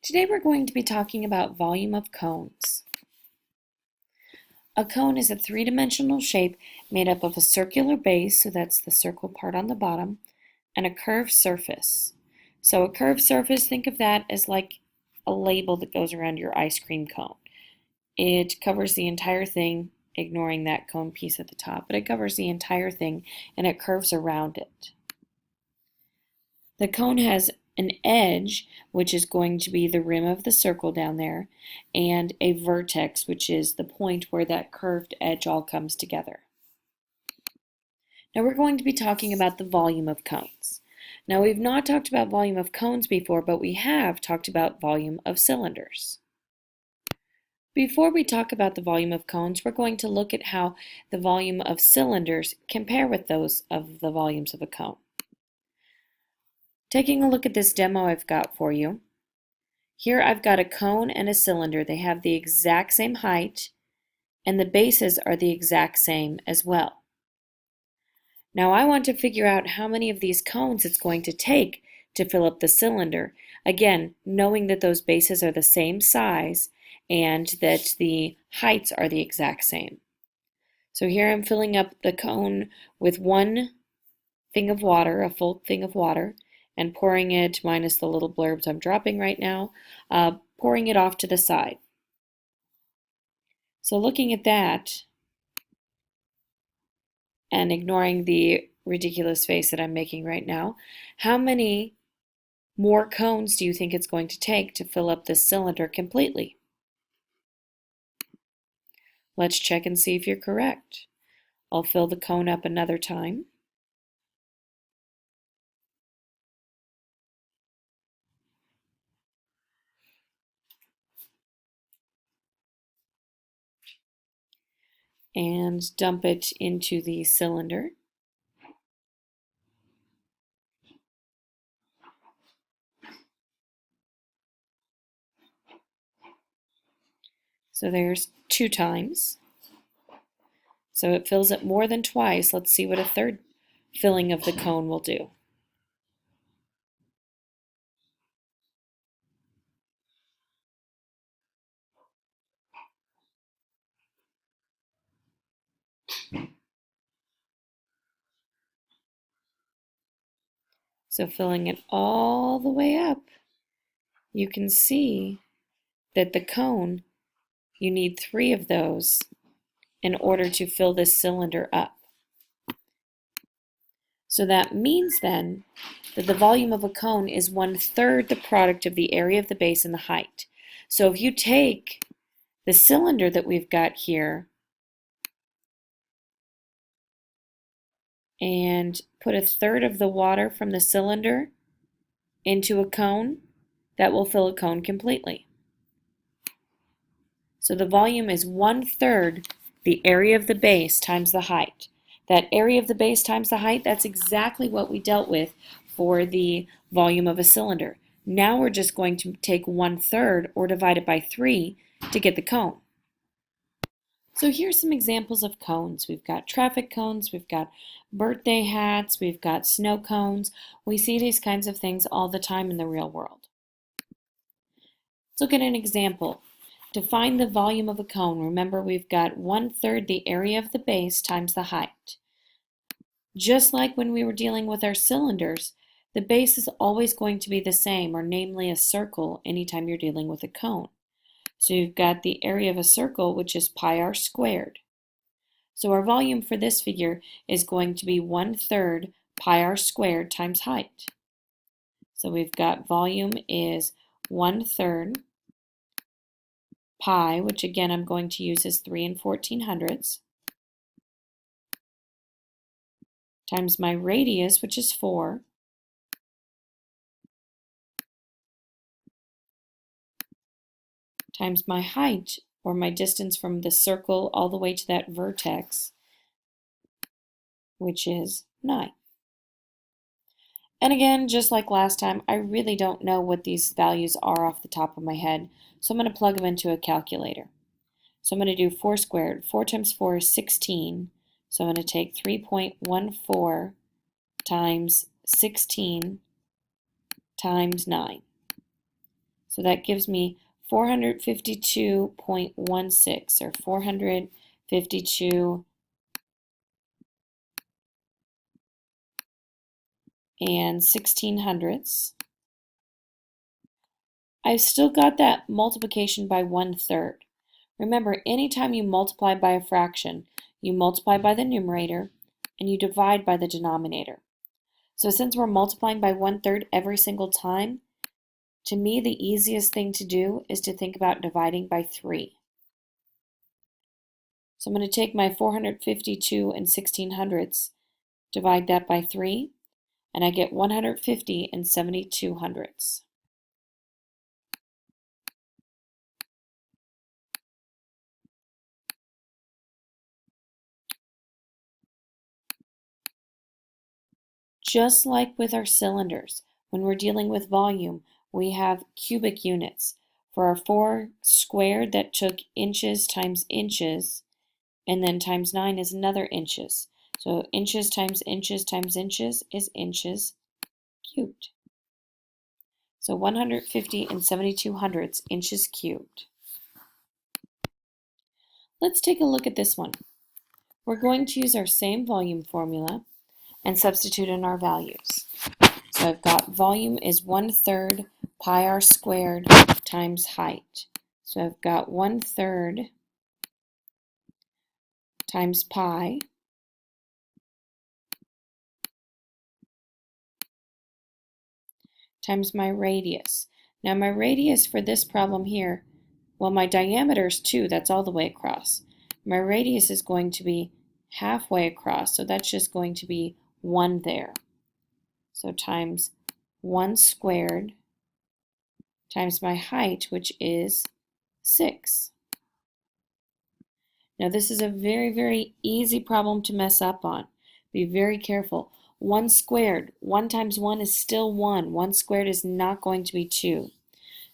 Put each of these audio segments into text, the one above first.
Today we're going to be talking about volume of cones. A cone is a three-dimensional shape made up of a circular base, so that's the circle part on the bottom, and a curved surface. So a curved surface, think of that as like a label that goes around your ice cream cone. It covers the entire thing, ignoring that cone piece at the top, but it covers the entire thing and it curves around it. The cone has an edge, which is going to be the rim of the circle down there, and a vertex, which is the point where that curved edge all comes together. Now we're going to be talking about the volume of cones. Now we've not talked about volume of cones before, but we have talked about volume of cylinders. Before we talk about the volume of cones, we're going to look at how the volume of cylinders compare with those of the volumes of a cone. Taking a look at this demo I've got for you, here I've got a cone and a cylinder. They have the exact same height and the bases are the exact same as well. Now I want to figure out how many of these cones it's going to take to fill up the cylinder. Again, knowing that those bases are the same size and that the heights are the exact same. So here I'm filling up the cone with one thing of water, a full thing of water, and pouring it, minus the little blurbs I'm dropping right now, pouring it off to the side. So looking at that, and ignoring the ridiculous face that I'm making right now, how many more cones do you think it's going to take to fill up this cylinder completely? Let's check and see if you're correct. I'll fill the cone up another time. And dump it into the cylinder. So there's 2 times. So it fills it more than twice. Let's see what a third filling of the cone will do. So filling it all the way up, you can see that the cone, you need 3 of those in order to fill this cylinder up. So that means then that the volume of a cone is 1/3 the product of the area of the base and the height. So if you take the cylinder that we've got here and put 1/3 of the water from the cylinder into a cone, that will fill a cone completely. So the volume is 1/3 the area of the base times the height. That area of the base times the height, that's exactly what we dealt with for the volume of a cylinder. Now we're just going to take 1/3 or divide it by 3 to get the cone. So here's some examples of cones. We've got traffic cones, we've got birthday hats, we've got snow cones. We see these kinds of things all the time in the real world. Let's look at an example. To find the volume of a cone, remember we've got 1/3 the area of the base times the height. Just like when we were dealing with our cylinders, the base is always going to be the same, or namely a circle, anytime you're dealing with a cone. So you've got the area of a circle, which is pi r squared. So our volume for this figure is going to be 1/3 pi r squared times height. So we've got volume is 1/3 pi, which again I'm going to use as 3 14/100ths, times my radius, which is 4, times my height, or my distance from the circle all the way to that vertex, which is 9. And again, just like last time, I really don't know what these values are off the top of my head, so I'm going to plug them into a calculator. So I'm going to do 4 squared. 4 times 4 is 16, so I'm going to take 3.14 times 16 times 9. So that gives me 452.16, or 452 and 1600ths. I've still got that multiplication by 1/3. Remember, anytime you multiply by a fraction, you multiply by the numerator and you divide by the denominator. So since we're multiplying by 1/3 every single time, to me the easiest thing to do is to think about dividing by 3. So I'm going to take my 452 and 1600ths, divide that by 3, and I get 150 and 7200ths. Just like with our cylinders, when we're dealing with volume, we have cubic units. For our 4 squared, that took inches times inches, and then times 9 is another inches. So inches times inches times inches is inches cubed. So 150 and 7200ths inches cubed. Let's take a look at this one. We're going to use our same volume formula and substitute in our values. So I've got volume is 1/3 pi r squared times height. So I've got 1/3 times pi times my radius. Now my radius for this problem here, well, my diameter is 2, that's all the way across. My radius is going to be halfway across, so that's just going to be 1 there. So times 1 squared times my height, which is 6. Now this is a very, very easy problem to mess up on. Be very careful. 1 squared, 1 times 1 is still 1. 1 squared is not going to be 2.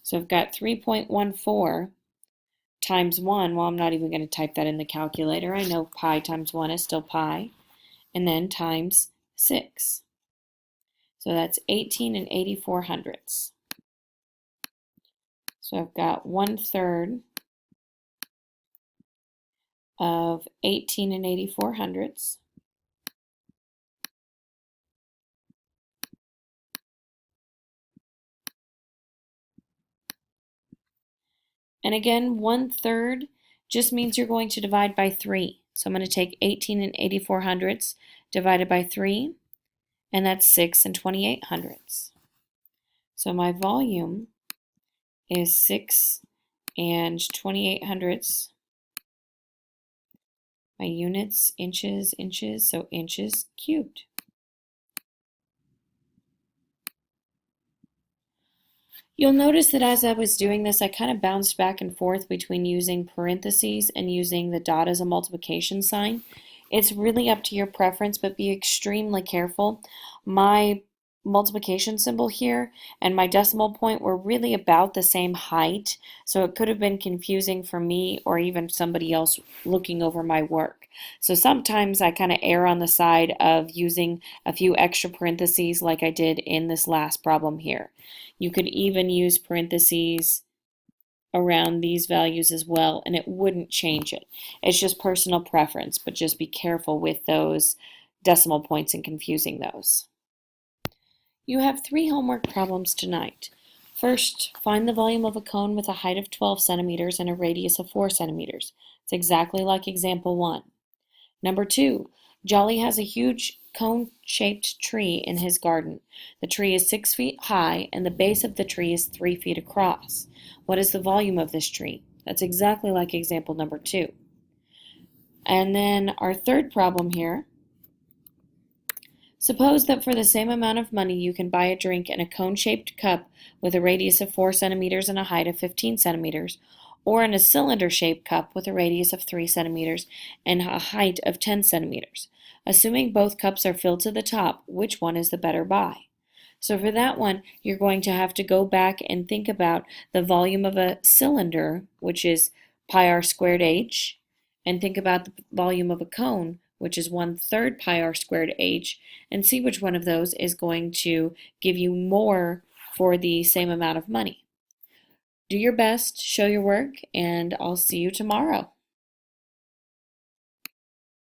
So I've got 3.14 times 1. Well, I'm not even going to type that in the calculator. I know pi times 1 is still pi. And then times 6. So that's 18 and 8400ths. So I've got 1/3 of 18 and 8400ths. And again, 1/3 just means you're going to divide by 3. So I'm going to take 18 and 8400ths divided by 3, and that's 6 and 2800ths. So my volume is 6 and 2800ths. My units, inches, inches, so inches cubed. You'll notice that as I was doing this, I kind of bounced back and forth between using parentheses and using the dot as a multiplication sign. It's really up to your preference, but be extremely careful. My multiplication symbol here and my decimal point were really about the same height, so it could have been confusing for me or even somebody else looking over my work. So sometimes I kind of err on the side of using a few extra parentheses like I did in this last problem here. You could even use parentheses around these values as well, and it wouldn't change it. It's just personal preference, but just be careful with those decimal points and confusing those. You have 3 homework problems tonight. First, find the volume of a cone with a height of 12 centimeters and a radius of 4 centimeters. It's exactly like example 1. Number 2, Jolly has a huge cone-shaped tree in his garden. The tree is 6 feet high and the base of the tree is 3 feet across. What is the volume of this tree? That's exactly like example number 2. And then our third problem here. Suppose that for the same amount of money you can buy a drink in a cone-shaped cup with a radius of 4 centimeters and a height of 15 centimeters, or in a cylinder-shaped cup with a radius of 3 centimeters and a height of 10 centimeters. Assuming both cups are filled to the top, which one is the better buy? So for that one, you're going to have to go back and think about the volume of a cylinder, which is pi r squared h, and think about the volume of a cone, which is 1/3 pi r squared h, and see which one of those is going to give you more for the same amount of money. do your best, show your work, and I'll see you tomorrow.